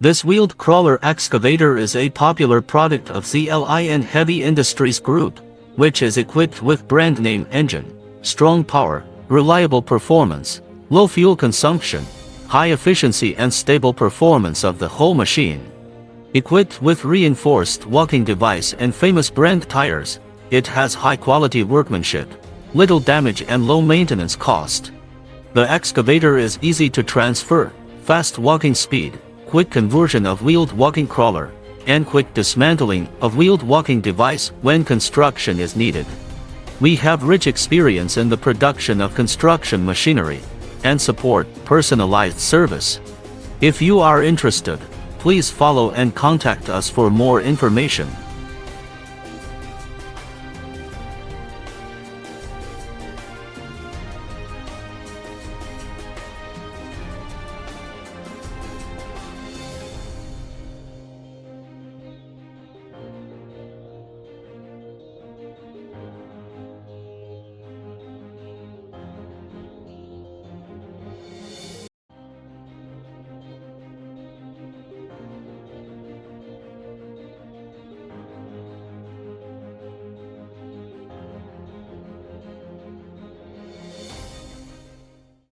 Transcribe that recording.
This wheeled crawler excavator is a popular product of Zlin Heavy Industries Group, which is equipped with brand name engine, strong power, reliable performance, low fuel consumption, high efficiency and stable performance of the whole machine. Equipped with reinforced walking device and famous brand tires, it has high-quality workmanship, little damage and low maintenance cost. The excavator is easy to transfer, fast walking speed, quick conversion of wheeled walking crawler, and quick dismantling of wheeled walking device when construction is needed. We have rich experience in the production of construction machinery, and support personalized service. If you are interested, please follow and contact us for more information.